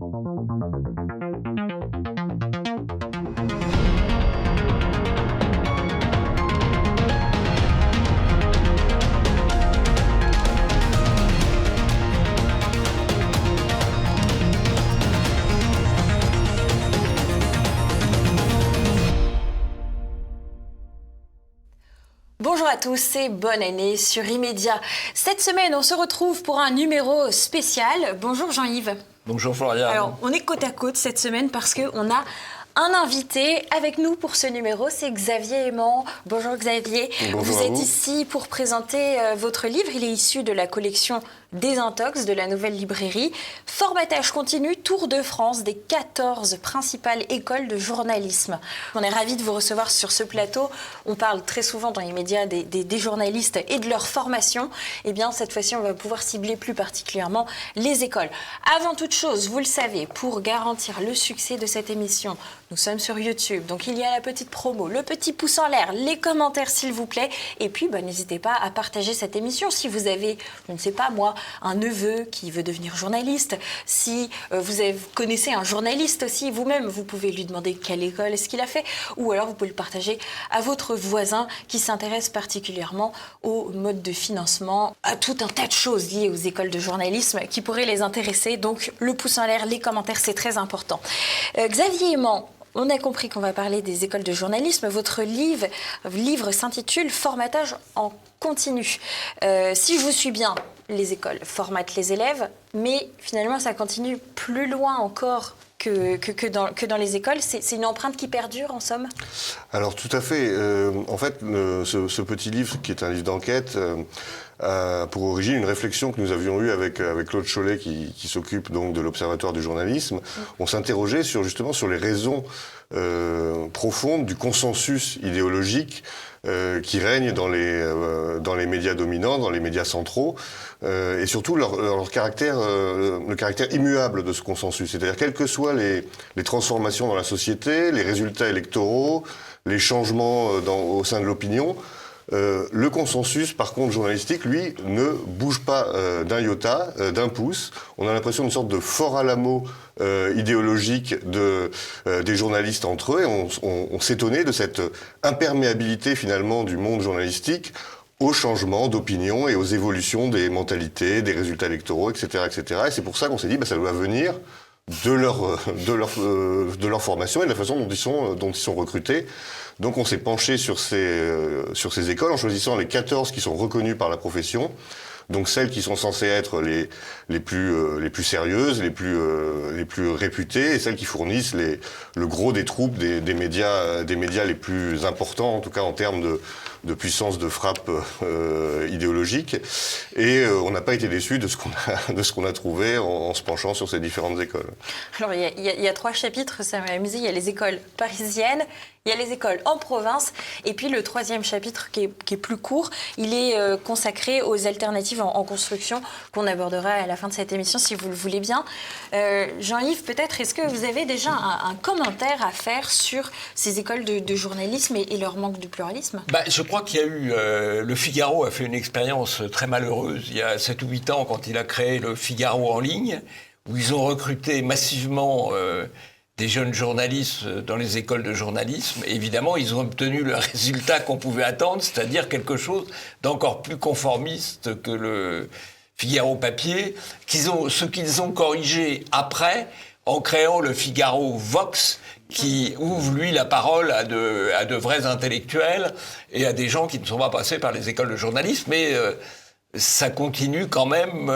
Bonjour à tous et bonne année sur Immédiat. Cette semaine, on se retrouve pour un numéro spécial. Bonjour Jean-Yves. Bonjour Florian. Alors, on est côte à côte cette semaine parce qu'on a un invité avec nous pour ce numéro, c'est Xavier Aimant. Bonjour Xavier. Bonjour vous êtes ici pour présenter votre livre. Il est issu de la collection Désintox de la Nouvelle Librairie. Formatage continu, Tour de France des 14 principales écoles de journalisme. On est ravis de vous recevoir sur ce plateau. On parle très souvent dans les médias des journalistes et de leur formation. Eh bien, cette fois-ci, on va pouvoir cibler plus particulièrement les écoles. Avant toute chose, vous le savez, pour garantir le succès de cette émission, nous sommes sur YouTube. Donc, il y a la petite promo, le petit pouce en l'air, les commentaires, s'il vous plaît. Et puis, n'hésitez pas à partager cette émission si vous avez, je ne sais pas moi, un neveu qui veut devenir journaliste. Si connaissez un journaliste aussi, vous-même, vous pouvez lui demander quelle école est-ce qu'il a fait. Ou alors, vous pouvez le partager à votre voisin qui s'intéresse particulièrement au mode de financement, à tout un tas de choses liées aux écoles de journalisme qui pourraient les intéresser. Donc, le pouce en l'air, les commentaires, c'est très important. Xavier Aimant, on a compris qu'on va parler des écoles de journalisme. Votre livre s'intitule « Formatage en continu ». Si je vous suis bien, les écoles formatent les élèves, mais finalement, ça continue plus loin encore que dans les écoles. C'est une empreinte qui perdure, en somme? Alors, tout à fait. En fait, ce petit livre, qui est un livre d'enquête, a pour origine une réflexion que nous avions eue avec Claude Cholet, qui s'occupe donc de l'Observatoire du journalisme. On s'interrogeait justement sur les raisons profondes du consensus idéologique qui règne dans les médias dominants, dans les médias centraux, et surtout le caractère immuable de ce consensus. C'est-à-dire, quelles que soient les transformations dans la société, les résultats électoraux, les changements au sein de l'opinion, le consensus, par contre, journalistique, lui, ne bouge pas d'un iota, d'un pouce. On a l'impression d'une sorte de fort à l'amour idéologique des journalistes entre eux, et on s'étonnait de cette imperméabilité, finalement, du monde journalistique aux changements d'opinion et aux évolutions des mentalités, des résultats électoraux, etc., etc. Et c'est pour ça qu'on s'est dit, ça doit venir de leur formation et de la façon dont ils sont recrutés. Donc on s'est penché sur ces écoles en choisissant les 14 qui sont reconnues par la profession, donc celles qui sont censées être les plus sérieuses, les plus réputées, et celles qui fournissent le gros des troupes des médias les plus importants, en tout cas en termes de puissance de frappe idéologique. Et on n'a pas été déçus de ce qu'on a trouvé en se penchant sur ces différentes écoles. Alors il y a 3 chapitres, ça m'a amusé. Il y a les écoles parisiennes, il y a les écoles en province, et puis le 3e chapitre qui est plus court, il est consacré aux alternatives en construction qu'on abordera à la fin de cette émission si vous le voulez bien. Jean-Yves, peut-être, est-ce que vous avez déjà un commentaire à faire sur ces écoles de journalisme et leur manque de pluralisme? Je crois qu'il y a eu... Le Figaro a fait une expérience très malheureuse il y a 7 ou 8 ans quand il a créé le Figaro en ligne, où ils ont recruté massivement des jeunes journalistes dans les écoles de journalisme. Et évidemment, ils ont obtenu le résultat qu'on pouvait attendre, c'est-à-dire quelque chose d'encore plus conformiste que le Figaro papier, ce qu'ils ont corrigé après en créant le Figaro Vox, qui ouvre, lui, la parole à de vrais intellectuels et à des gens qui ne sont pas passés par les écoles de journalisme. Mais ça continue quand même,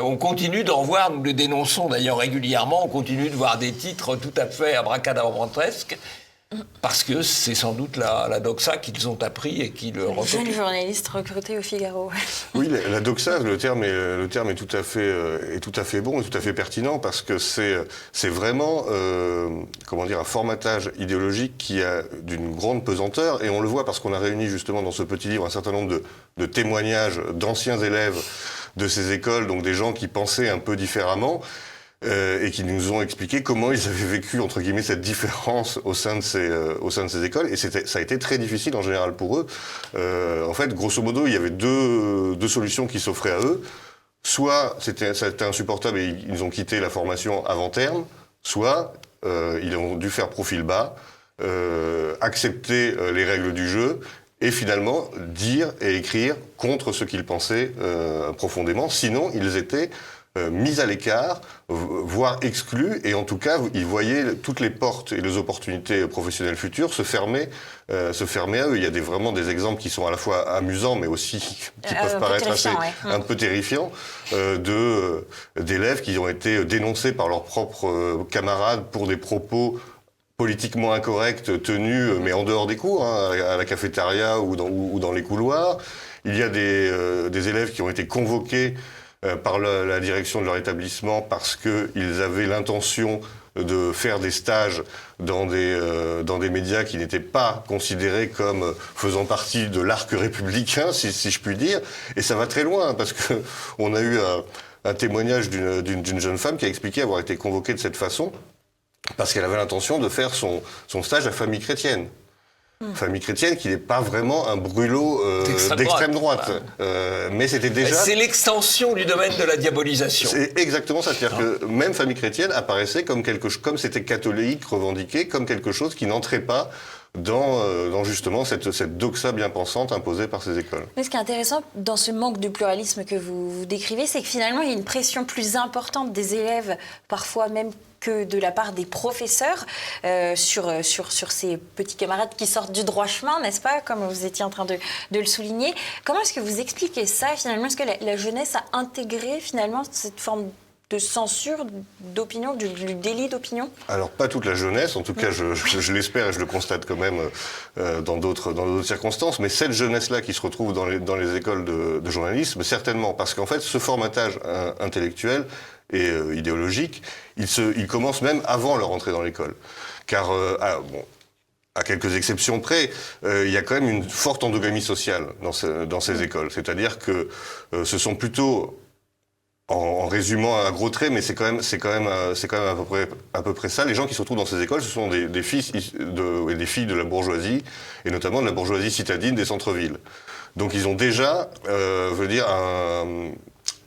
on continue d'en voir, nous le dénonçons d'ailleurs régulièrement, on continue de voir des titres tout à fait abracadabrantesques, parce que c'est sans doute la doxa qu'ils ont appris et qui le recopient. Jeune journaliste recruté au Figaro. Oui, la doxa, le terme est tout à fait bon et tout à fait pertinent, parce que c'est vraiment un formatage idéologique qui a d'une grande pesanteur, et on le voit parce qu'on a réuni justement dans ce petit livre un certain nombre de témoignages d'anciens élèves de ces écoles, donc des gens qui pensaient un peu différemment. Et qui nous ont expliqué comment ils avaient vécu, entre guillemets, cette différence au sein de ces écoles. Et ça a été très difficile en général pour eux. En fait, grosso modo, il y avait deux solutions qui s'offraient à eux. soit c'était insupportable et ils ont quitté la formation avant terme, soit ils ont dû faire profil bas, accepter les règles du jeu et finalement dire et écrire contre ce qu'ils pensaient profondément. Sinon, ils étaient mis à l'écart, voire exclus, et en tout cas, ils voyaient toutes les portes et les opportunités professionnelles futures se fermer à eux. Il y a vraiment des exemples qui sont à la fois amusants, mais aussi qui peuvent paraître un peu terrifiants, d'élèves qui ont été dénoncés par leurs propres camarades pour des propos politiquement incorrects tenus, mais en dehors des cours, à la cafétéria ou dans les couloirs. Il y a des élèves qui ont été convoqués par la direction de leur établissement parce qu'ils avaient l'intention de faire des stages dans des médias qui n'étaient pas considérés comme faisant partie de l'arc républicain, si je puis dire. Et ça va très loin, parce que on a eu un témoignage d'une jeune femme qui a expliqué avoir été convoquée de cette façon parce qu'elle avait l'intention de faire son stage à Famille Chrétienne. Famille chrétienne qui n'est pas vraiment un brûlot d'extrême droite. Mais c'était déjà... C'est l'extension du domaine de la diabolisation. C'est exactement ça. C'est-à-dire que même Famille chrétienne apparaissait comme comme c'était catholique, revendiqué, comme quelque chose qui n'entrait pas dans justement cette doxa bien pensante imposée par ces écoles. Mais ce qui est intéressant dans ce manque de pluralisme que vous décrivez, c'est que finalement, il y a une pression plus importante des élèves, parfois même que de la part des professeurs sur ces petits camarades qui sortent du droit chemin, n'est-ce pas, comme vous étiez en train de le souligner. Comment est-ce que vous expliquez ça, finalement? Est-ce que la jeunesse a intégré, finalement, cette forme de censure d'opinion, du délit d'opinion? Alors, pas toute la jeunesse, en tout cas, je l'espère et je le constate quand même dans d'autres circonstances, mais cette jeunesse-là qui se retrouve dans les écoles de journalisme, certainement, parce qu'en fait, ce formatage intellectuel et idéologique, il commence même avant leur entrée dans l'école. Car, à quelques exceptions près, il y a quand même une forte endogamie sociale dans ces écoles. C'est-à-dire que ce sont plutôt, en résumant à gros traits, mais c'est quand même à peu près ça. Les gens qui se retrouvent dans ces écoles, ce sont des fils et des filles de la bourgeoisie, et notamment de la bourgeoisie citadine des centres-villes. Donc ils ont déjà,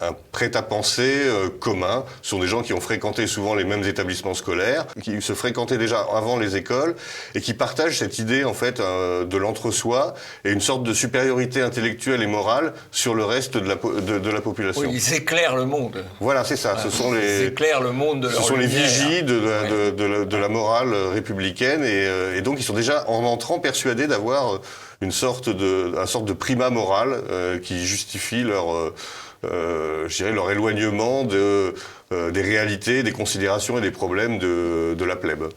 un prêt-à-penser commun. Ce sont des gens qui ont fréquenté souvent les mêmes établissements scolaires, qui se fréquentaient déjà avant les écoles et qui partagent cette idée en fait de l'entre-soi et une sorte de supériorité intellectuelle et morale sur le reste de la population. Oui, ils éclairent le monde. Voilà, c'est ça. Ils éclairent le monde de leur Ce sont les lumière. vigies de la morale républicaine et donc ils sont déjà en entrant persuadés d'avoir un sorte de primat moral qui justifie leur éloignement des réalités, des considérations et des problèmes de la plèbe.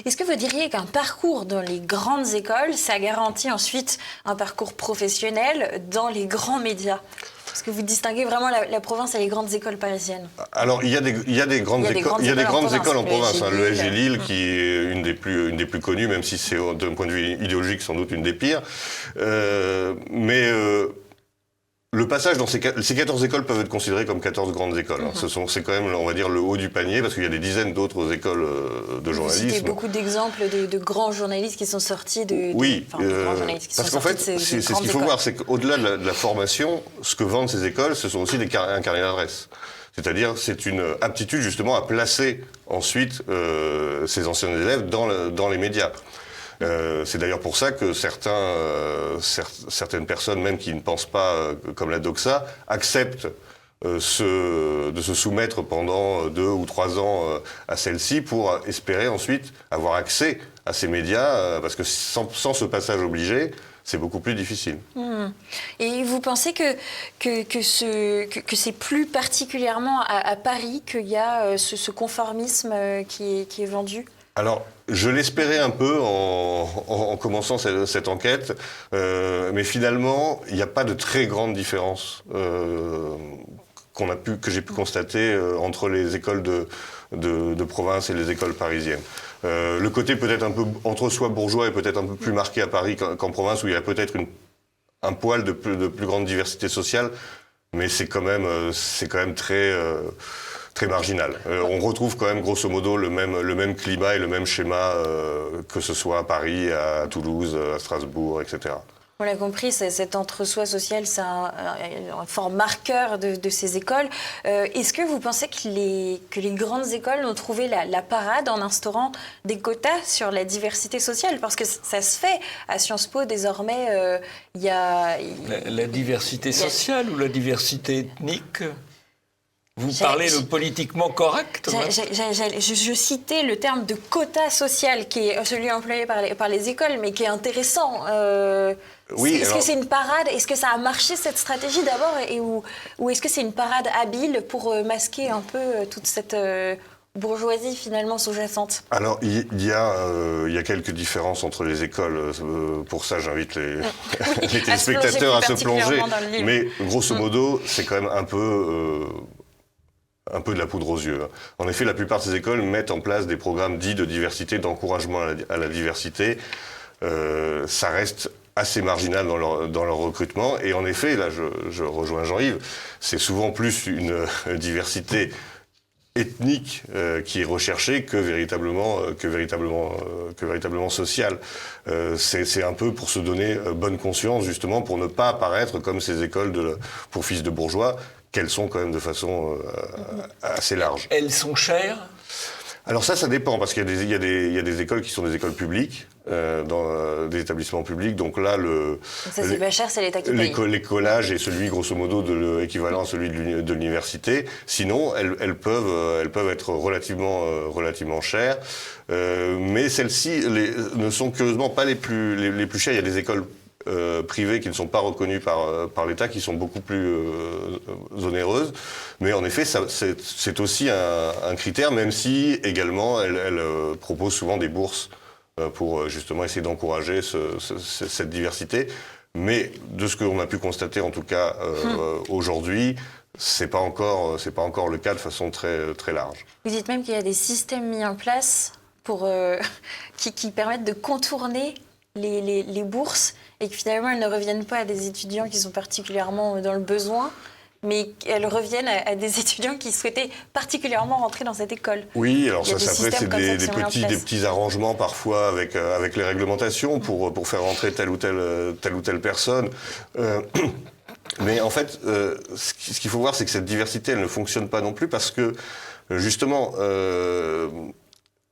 Est-ce que vous diriez qu'un parcours dans les grandes écoles, ça garantit ensuite un parcours professionnel dans les grands médias? Parce que vous distinguez vraiment la province et les grandes écoles parisiennes. Alors, il y a des grandes écoles en province. Le SG Lille, qui est une des plus connues, même si c'est d'un point de vue idéologique sans doute une des pires. Le passage dans ces 14 écoles peuvent être considérées comme 14 grandes écoles. C'est quand même, on va dire, le haut du panier, parce qu'il y a des dizaines d'autres écoles de journalisme. Vous citez beaucoup d'exemples de grands journalistes qui sont sortis de grands journalistes qui parce sont qu'en fait, c'est ce qu'il faut voir, c'est qu'au-delà de la formation, ce que vendent ces écoles, ce sont aussi un carnet d'adresses. C'est-à-dire, c'est une aptitude justement à placer ensuite ces anciens élèves dans les médias. C'est d'ailleurs pour ça que certaines personnes, même qui ne pensent pas comme la doxa, acceptent de se soumettre pendant 2 ou 3 ans à celle-ci pour espérer ensuite avoir accès à ces médias, parce que sans ce passage obligé, c'est beaucoup plus difficile. Et vous pensez que c'est plus particulièrement à Paris qu'il y a ce conformisme qui est vendu? Alors, je l'espérais un peu en commençant cette enquête, mais finalement, il n'y a pas de très grande différence que j'ai pu constater entre les écoles de province et les écoles parisiennes. Le côté peut-être un peu entre-soi bourgeois est peut-être un peu plus marqué à Paris qu'en province, où il y a peut-être un poil de plus grande diversité sociale, mais c'est quand même très marginal. On retrouve quand même grosso modo le même climat et le même schéma que ce soit à Paris, à Toulouse, à Strasbourg, etc. On l'a compris, cet entre-soi social, c'est un fort marqueur de ces écoles. Est-ce que vous pensez que les grandes écoles ont trouvé la parade en instaurant des quotas sur la diversité sociale? Parce que ça se fait à Sciences Po désormais. Il y a... La diversité sociale ou la diversité ethnique? Vous parlez le politiquement correct? Je citais le terme de quota social, qui est celui employé par les écoles, mais qui est intéressant. Oui, est-ce que c'est une parade? Est-ce que ça a marché, cette stratégie, d'abord? Ou est-ce que c'est une parade habile pour masquer un peu toute cette bourgeoisie, finalement, sous-jacente? Alors, il y a quelques différences entre les écoles. Pour ça, j'invite les téléspectateurs à se plonger. Mais grosso modo, c'est quand même un peu de la poudre aux yeux. En effet, la plupart de ces écoles mettent en place des programmes dits de diversité, d'encouragement à la diversité. Ça reste assez marginal dans leur recrutement. Et en effet, là, je rejoins Jean-Yves, c'est souvent plus une diversité ethnique qui est recherchée que véritablement sociale. C'est un peu pour se donner bonne conscience, justement, pour ne pas apparaître comme ces écoles pour fils de bourgeois, qu'elles sont quand même de façon assez large. Elles sont chères? Alors ça dépend, parce qu'il y a des écoles qui sont des écoles publiques, dans des établissements publics. Donc là, ça c'est pas cher, c'est l'État qui paye. L'écolage est celui, grosso modo, de l'équivalent à celui de l'université. Sinon, elles peuvent être relativement chères. Mais celles-ci ne sont curieusement pas les plus chères. Il y a des écoles privées qui ne sont pas reconnues par l'État, qui sont beaucoup plus onéreuses. Mais en effet, c'est aussi un critère, même si également elle propose souvent des bourses pour justement essayer d'encourager cette diversité. Mais de ce qu'on a pu constater, en tout cas aujourd'hui, c'est pas encore le cas de façon très très large. Vous dites même qu'il y a des systèmes mis en place qui permettent de contourner les bourses, et que finalement elles ne reviennent pas à des étudiants qui sont particulièrement dans le besoin, mais elles reviennent à des étudiants qui souhaitaient particulièrement rentrer dans cette école. Oui, alors après c'est des petits arrangements parfois avec les réglementations pour faire rentrer telle ou telle personne. Mais en fait, ce qu'il faut voir, c'est que cette diversité, elle ne fonctionne pas non plus parce que justement,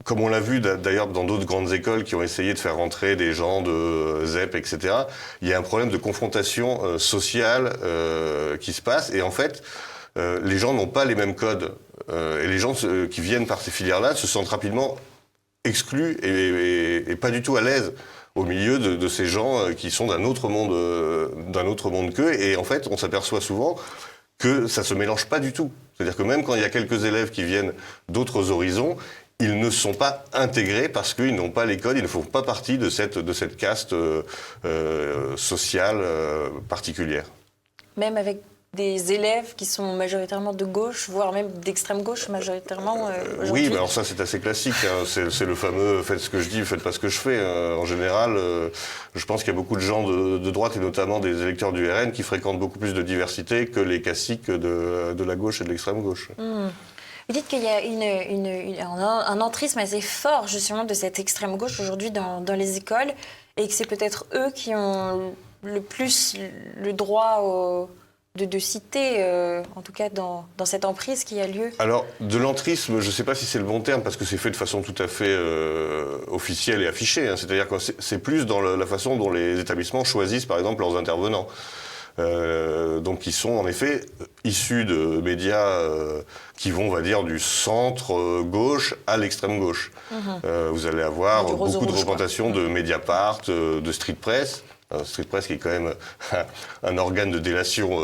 comme on l'a vu d'ailleurs dans d'autres grandes écoles qui ont essayé de faire rentrer des gens de ZEP, etc., il y a un problème de confrontation sociale qui se passe. Et en fait, les gens n'ont pas les mêmes codes. Et les gens qui viennent par ces filières-là se sentent rapidement exclus et pas du tout à l'aise au milieu de ces gens qui sont d'un autre monde qu'eux. Et en fait, on s'aperçoit souvent que ça se mélange pas du tout. C'est-à-dire que même quand il y a quelques élèves qui viennent d'autres horizons, ils ne sont pas intégrés parce qu'ils n'ont pas les codes, ils ne font pas partie de cette caste sociale particulière. Même avec des élèves qui sont majoritairement de gauche, voire même d'extrême gauche majoritairement aujourd'hui. Oui, mais alors ça c'est assez classique, hein. C'est le fameux « faites ce que je dis, faites pas ce que je fais ». En général, je pense qu'il y a beaucoup de gens de droite et notamment des électeurs du RN qui fréquentent beaucoup plus de diversité que les classiques de la gauche et de l'extrême gauche. Vous dites qu'il y a un entrisme assez fort justement de cette extrême gauche aujourd'hui dans les écoles, et que c'est peut-être eux qui ont le plus le droit de citer, en tout cas dans cette emprise qui a lieu. Alors, de l'entrisme, je ne sais pas si c'est le bon terme, parce que c'est fait de façon tout à fait officielle et affichée. Hein. C'est-à-dire que c'est plus dans la façon dont les établissements choisissent, par exemple, leurs intervenants. Donc qui sont en effet issus de médias qui vont, on va dire, du centre gauche à l'extrême gauche. Vous allez avoir beaucoup de représentations de Mediapart, de Street Press. Street Press qui est quand même un organe de délation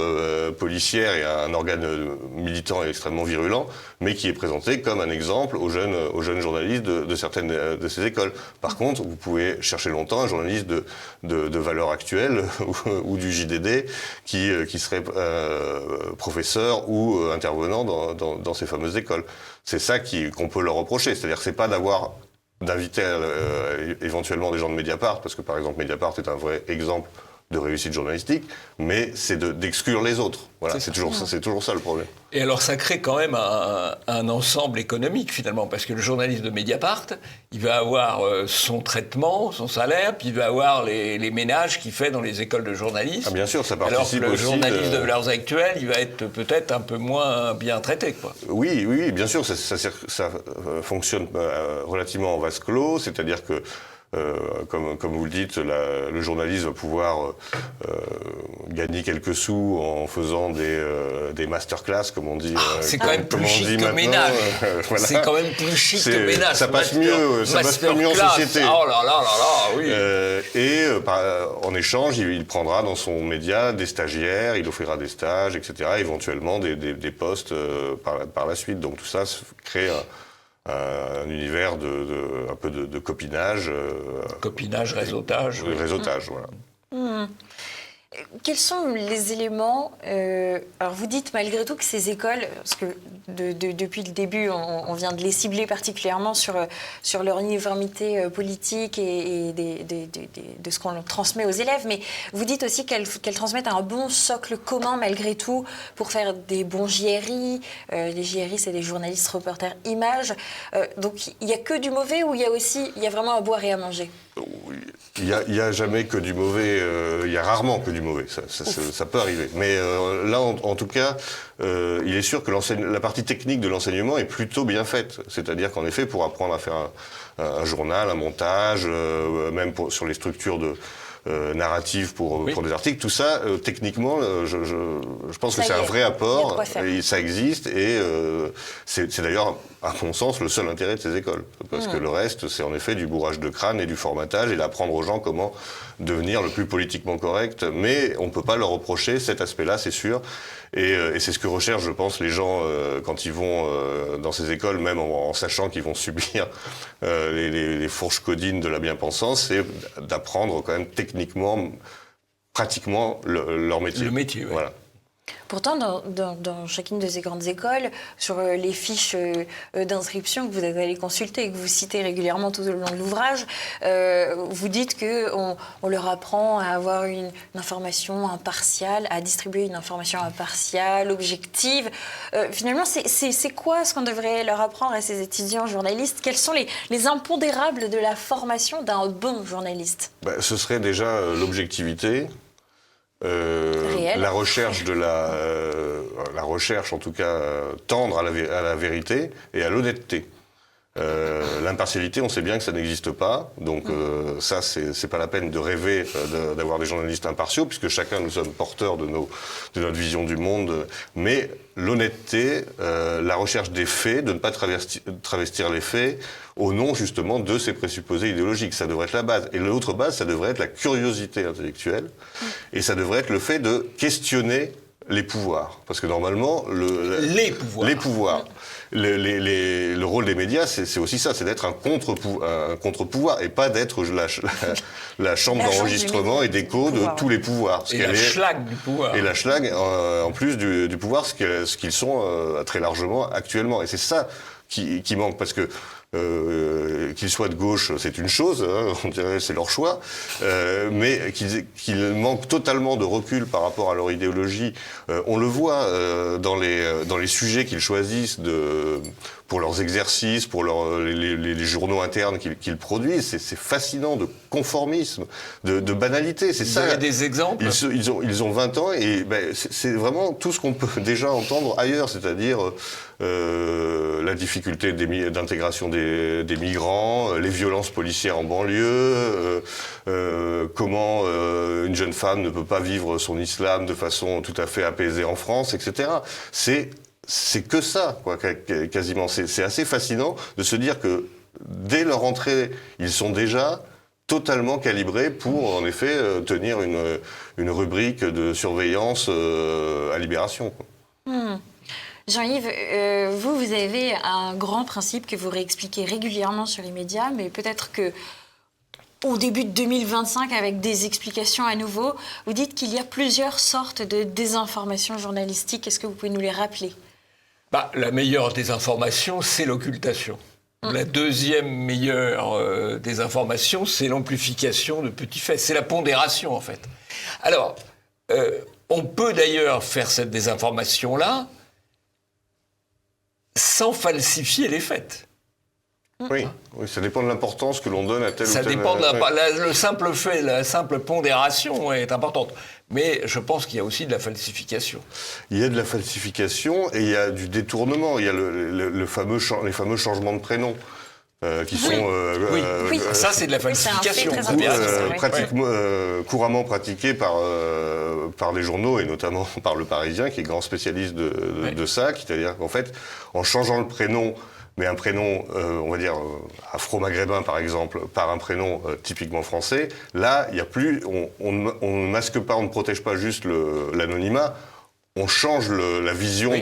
policière et un organe militant et extrêmement virulent, mais qui est présenté comme un exemple aux jeunes journalistes de certaines de ces écoles. Par contre, vous pouvez chercher longtemps un journaliste de Valeurs Actuelles ou du JDD qui serait professeur ou intervenant dans ces fameuses écoles. C'est ça qu'on peut leur reprocher, c'est-à-dire que c'est pas d'inviter éventuellement des gens de Mediapart, parce que par exemple Mediapart est un vrai exemple de réussite journalistique, mais c'est d'exclure les autres. Voilà, c'est toujours ça le problème. Et alors ça crée quand même un ensemble économique finalement, parce que le journaliste de Mediapart, il va avoir son traitement, son salaire, puis il va avoir les ménages qu'il fait dans les écoles de journalisme. Ah bien sûr, ça participe alors que le aussi journaliste de Valeurs Actuelles, il va être peut-être un peu moins bien traité, quoi. Oui, bien sûr, ça fonctionne relativement en vase clos, c'est-à-dire que comme vous le dites, le journaliste va pouvoir gagner quelques sous en faisant des masterclass, comme on dit. C'est quand même plus chic que ménage. Voilà. C'est quand même plus chic que ménage. Ça passe mieux en société. Oh là là là là, oui. En échange, il prendra dans son média des stagiaires, il offrira des stages, etc. Éventuellement des postes par la suite. Donc tout ça crée un univers un peu de copinage. Copinage, réseautage. Réseautage, voilà. Quels sont les éléments alors vous dites malgré tout que ces écoles, parce que depuis le début on vient de les cibler particulièrement sur leur uniformité politique et de ce qu'on transmet aux élèves, mais vous dites aussi qu'elles transmettent un bon socle commun malgré tout pour faire des bons JRI. Les JRI, c'est des journalistes reporters images. Donc il n'y a que du mauvais ou il y a vraiment à boire et à manger? Il y a jamais que du mauvais, il y a rarement que du mauvais, ça peut arriver. Mais là, en tout cas, il est sûr que la partie technique de l'enseignement est plutôt bien faite. C'est-à-dire qu'en effet, pour apprendre à faire un journal, un montage, même sur les structures narratives pour des articles, tout ça, techniquement, je pense que c'est un vrai apport, et ça existe, et c'est d'ailleurs, à mon sens, le seul intérêt de ces écoles. Parce que le reste, c'est en effet du bourrage de crâne et du formatage, et d'apprendre aux gens comment devenir le plus politiquement correct, mais on ne peut pas leur reprocher cet aspect-là, c'est sûr. Et c'est ce que recherchent, je pense, les gens quand ils vont dans ces écoles, même en sachant qu'ils vont subir les fourches codines de la bien-pensance, c'est d'apprendre quand même techniquement, pratiquement leur métier. Le métier, oui. Voilà. Pourtant, dans chacune de ces grandes écoles, sur les fiches d'inscription que vous êtes allés consulter et que vous citez régulièrement tout au long de l'ouvrage, vous dites qu'on leur apprend à avoir une information impartiale, à distribuer une information impartiale, objective. Finalement, c'est quoi ce qu'on devrait leur apprendre à ces étudiants journalistes? Quels sont les impondérables de la formation d'un bon journaliste? Ce serait déjà l'objectivité. La recherche la recherche en tout cas tendre à la vérité et à l'honnêteté. L'impartialité, on sait bien que ça n'existe pas, donc ça c'est pas la peine de rêver d'avoir des journalistes impartiaux, puisque chacun nous sommes porteurs de notre vision du monde, mais l'honnêteté, la recherche des faits, de ne pas travestir les faits au nom justement de ces présupposés idéologiques, ça devrait être la base. Et l'autre base, ça devrait être la curiosité intellectuelle, et ça devrait être le fait de questionner les pouvoirs, parce que normalement les pouvoirs. Le rôle des médias, c'est aussi ça, c'est d'être un contre-pouvoir et pas d'être la chambre d'enregistrement et d'écho de tous les pouvoirs. Et la schlag du pouvoir. Et la schlag, en plus du pouvoir, ce qu'ils sont très largement actuellement. Et c'est ça qui manque, parce que qu'ils soient de gauche, c'est une chose, hein, on dirait c'est leur choix, mais qu'ils manquent totalement de recul par rapport à leur idéologie. On le voit dans les sujets qu'ils choisissent pour leurs exercices, pour les journaux internes qu'ils produisent. C'est fascinant de conformisme, de banalité. C'est ça. Vous avez des exemples? Ils ont 20 ans et c'est vraiment tout ce qu'on peut déjà entendre ailleurs, c'est-à-dire la difficulté d'intégration des migrants, les violences policières en banlieue, comment une jeune femme ne peut pas vivre son islam de façon tout à fait apaisée en France, etc. C'est que ça, quoi, quasiment. C'est assez fascinant de se dire que dès leur entrée, ils sont déjà totalement calibrés pour, en effet, tenir une rubrique de surveillance à Libération, quoi. Jean-Yves, vous avez un grand principe que vous réexpliquez régulièrement sur les médias, mais peut-être que au début de 2025, avec des explications à nouveau, vous dites qu'il y a plusieurs sortes de désinformation journalistique. Est-ce que vous pouvez nous les rappeler ? La meilleure désinformation, c'est l'occultation. La deuxième meilleure des informations, c'est l'amplification de petits faits. C'est la pondération, en fait. Alors, on peut d'ailleurs faire cette désinformation-là sans falsifier les faits. Oui, ça dépend de l'importance que l'on donne à tel ou tel... Ça dépend le simple fait, la simple pondération est importante. Mais je pense qu'il y a aussi de la falsification. Il y a de la falsification et il y a du détournement. Il y a les fameux changements de prénom. Qui sont ça c'est de la falsification, couramment pratiqués par les journaux et notamment par Le Parisien qui est grand spécialiste de ça, c'est-à-dire qu'en fait en changeant le prénom, mais un prénom on va dire afro-maghrébin par exemple par un prénom typiquement français, là il y a plus, on ne masque pas, on ne protège pas juste l'anonymat. On change la vision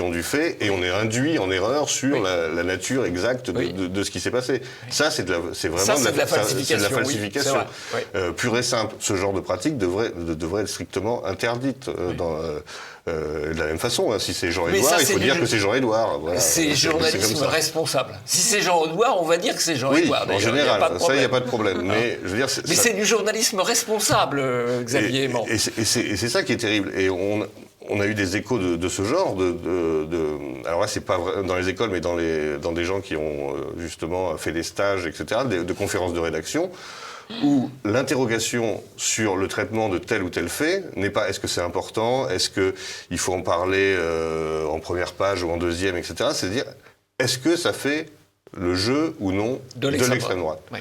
du fait et on est induit en erreur sur la nature exacte de ce qui s'est passé. Ça, c'est vraiment de la falsification. Pure et simple. Ce genre de pratique devrait être strictement interdite. De la même façon, si c'est Jean-Édouard, il faut dire que c'est Jean-Édouard. Voilà. C'est journalisme responsable. Si c'est Jean-Édouard, on va dire que c'est Jean-Édouard. En général, ça, il n'y a pas de problème. Mais je veux dire, c'est du journalisme responsable, Xavier Aimant. Et c'est ça qui est terrible. Et on a eu des échos de ce genre, alors là, c'est pas vrai dans les écoles, mais dans des gens qui ont justement fait des stages, etc., de conférences de rédaction, où l'interrogation sur le traitement de tel ou tel fait n'est pas est-ce que c'est important, est-ce qu'il faut en parler en première page ou en deuxième, etc. C'est-à-dire, est-ce que ça fait le jeu ou non de l'extrême droite. Oui.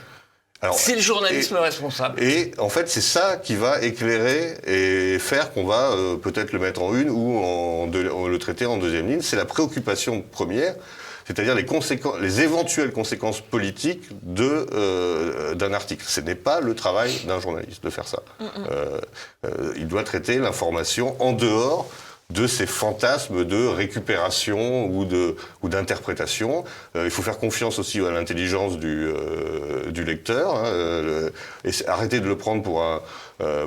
C'est le journalisme responsable. Et en fait, c'est ça qui va éclairer et faire qu'on va peut-être le mettre en une ou le traiter en deuxième ligne. C'est la préoccupation première, c'est-à-dire les éventuelles conséquences politiques d'un article. Ce n'est pas le travail d'un journaliste de faire ça. Il doit traiter l'information en dehors de ces fantasmes de récupération ou d'interprétation. Il faut faire confiance aussi à l'intelligence du lecteur, et arrêter de le prendre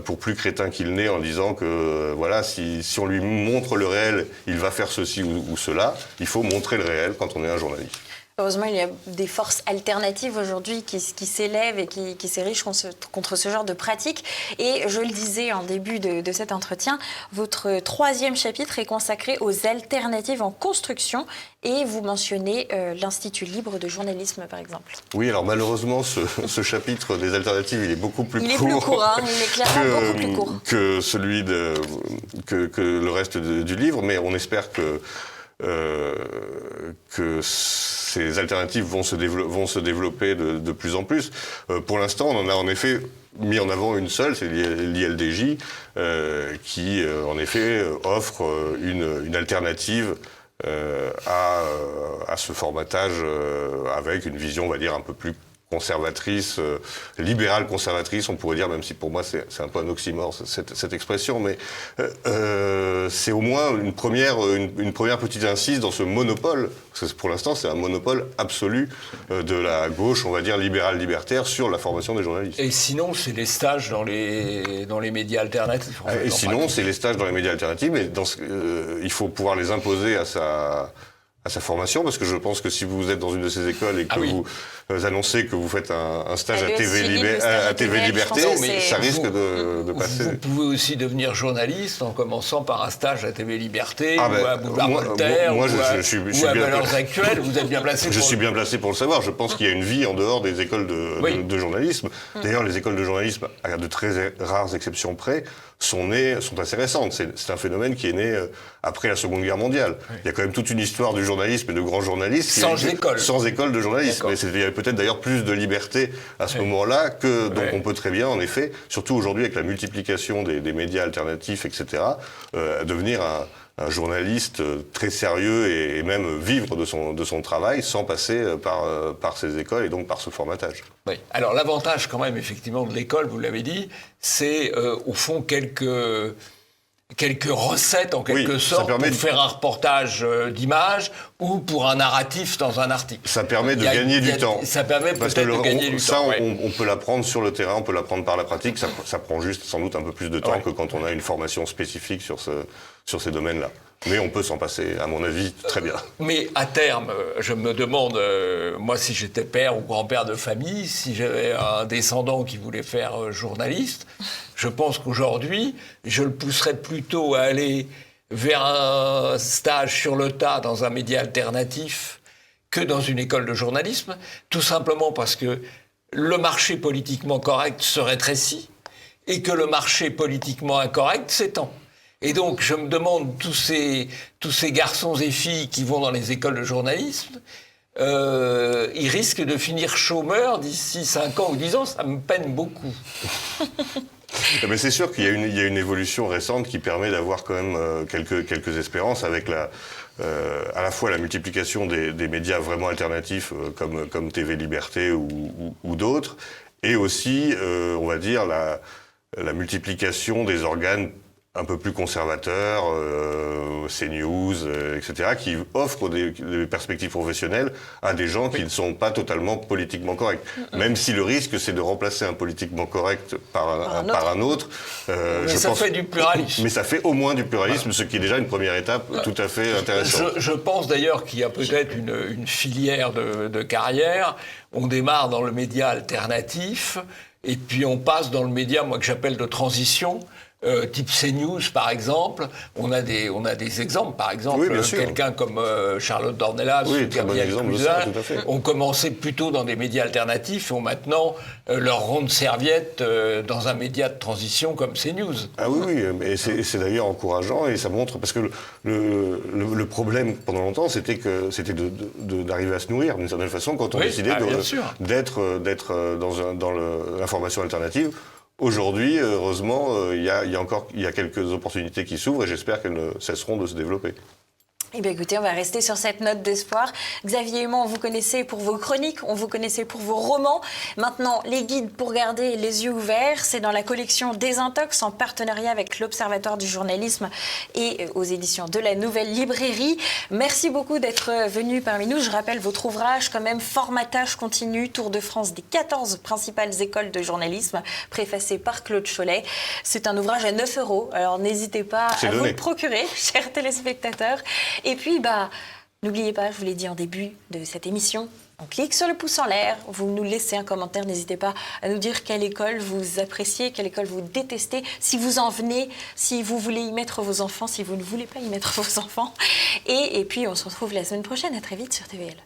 pour plus crétin qu'il n'est en disant que voilà, si on lui montre le réel, il va faire ceci ou cela. Il faut montrer le réel quand on est un journaliste. Heureusement, il y a des forces alternatives aujourd'hui qui s'élèvent et qui s'érigent contre ce genre de pratiques. Et je le disais en début de cet entretien, votre 3e chapitre est consacré aux alternatives en construction et vous mentionnez l'Institut libre de journalisme, par exemple. Oui, alors malheureusement, ce chapitre des alternatives, il est beaucoup plus court. Il est plus court, hein, il est clairement beaucoup plus court. Que celui que le reste du livre, mais on espère que ces alternatives vont se développer de plus en plus. Pour l'instant, on en a en effet mis en avant une seule, c'est l'ILDJ, qui en effet offre une alternative à ce formatage avec une vision, on va dire, un peu plus conservatrice, libérale conservatrice, on pourrait dire, même si pour moi c'est un peu un oxymore cette expression, mais c'est au moins une première petite incise dans ce monopole, parce que pour l'instant c'est un monopole absolu de la gauche, on va dire libérale libertaire, sur la formation des journalistes. Et sinon c'est les stages dans les médias alternatifs. En fait, et sinon c'est les stages dans les médias alternatifs, mais il faut pouvoir les imposer à sa formation, parce que je pense que si vous êtes dans une de ces écoles et que vous annoncez que vous faites un stage à TV Liberté, ça risque de passer. Vous pouvez aussi devenir journaliste en commençant par un stage à TV Liberté, ou à Boulevard Voltaire, ou à Valeurs Actuelles. Vous êtes bien placé. Je suis bien placé pour le savoir. Je pense qu'il y a une vie en dehors des écoles de journalisme. D'ailleurs, les écoles de journalisme, à de très rares exceptions près, sont assez récentes. C'est un phénomène qui est né après la Seconde Guerre mondiale. Il y a quand même toute une histoire du journalisme et de grands journalistes sans école de journalisme. Mais il y avait peut-être d'ailleurs plus de liberté à ce moment-là donc on peut très bien, en effet, surtout aujourd'hui avec la multiplication des médias alternatifs, etc., devenir un journaliste très sérieux et même vivre de son travail sans passer par ces écoles et donc par ce formatage. Oui. Alors l'avantage quand même effectivement de l'école, vous l'avez dit, c'est au fond quelques recettes en quelque sorte pour faire un reportage d'image ou pour un narratif dans un article. Ça permet de gagner du temps. Ça permet peut-être de gagner du temps. Ça, on peut l'apprendre sur le terrain, on peut l'apprendre par la pratique. Ça prend juste sans doute un peu plus de temps que quand on a une formation spécifique sur ces domaines-là. Mais on peut s'en passer, à mon avis, très bien. Mais à terme, je me demande, moi, si j'étais père ou grand-père de famille, si j'avais un descendant qui voulait faire journaliste, je pense qu'aujourd'hui, je le pousserais plutôt à aller vers un stage sur le tas dans un média alternatif que dans une école de journalisme, tout simplement parce que le marché politiquement correct se rétrécit et que le marché politiquement incorrect s'étend. Et donc, je me demande, tous ces garçons et filles qui vont dans les écoles de journalisme, ils risquent de finir chômeurs d'ici 5 ans ou 10 ans, ça me peine beaucoup. Mais c'est sûr qu'il y a une évolution récente qui permet d'avoir quand même quelques espérances avec à la fois la multiplication des médias vraiment alternatifs comme TV Liberté ou d'autres, et aussi, on va dire, la multiplication des organes un peu plus conservateurs, CNews, etc., qui offrent des perspectives professionnelles à des gens qui ne sont pas totalement politiquement corrects. Même si le risque, c'est de remplacer un politiquement correct par un autre. Mais ça fait du pluralisme. Mais ça fait au moins du pluralisme, ce qui est déjà une première étape tout à fait intéressante. Je pense d'ailleurs qu'il y a peut-être une filière de carrière. On démarre dans le média alternatif, et puis on passe dans le média, moi, que j'appelle de transition, type CNews, par exemple. On a des exemples, par exemple, oui, quelqu'un comme Charlotte Dornelas ou Gabriel Cluzin ont commencé plutôt dans des médias alternatifs et ont maintenant leur ronde serviette dans un média de transition comme CNews. Ah oui, et c'est d'ailleurs encourageant, et ça montre, parce que le problème pendant longtemps, c'était d'arriver à se nourrir d'une certaine façon quand on décidait d'être dans l'information alternative. Aujourd'hui, heureusement, il y a quelques opportunités qui s'ouvrent et j'espère qu'elles ne cesseront de se développer. Eh bien écoutez, on va rester sur cette note d'espoir. Xavier Human, on vous connaissait pour vos chroniques, on vous connaissait pour vos romans. Maintenant, les guides pour garder les yeux ouverts, c'est dans la collection Désintox en partenariat avec l'Observatoire du journalisme et aux éditions de la Nouvelle Librairie. Merci beaucoup d'être venu parmi nous. Je rappelle votre ouvrage quand même, Formatage continu, Tour de France des 14 principales écoles de journalisme, préfacé par Claude Cholet. C'est un ouvrage à 9 €, alors n'hésitez pas à vous le procurer, chers téléspectateurs. Et puis, n'oubliez pas, je vous l'ai dit en début de cette émission, on clique sur le pouce en l'air, vous nous laissez un commentaire, n'hésitez pas à nous dire quelle école vous appréciez, quelle école vous détestez, si vous en venez, si vous voulez y mettre vos enfants, si vous ne voulez pas y mettre vos enfants. Et puis, on se retrouve la semaine prochaine, à très vite sur TVL.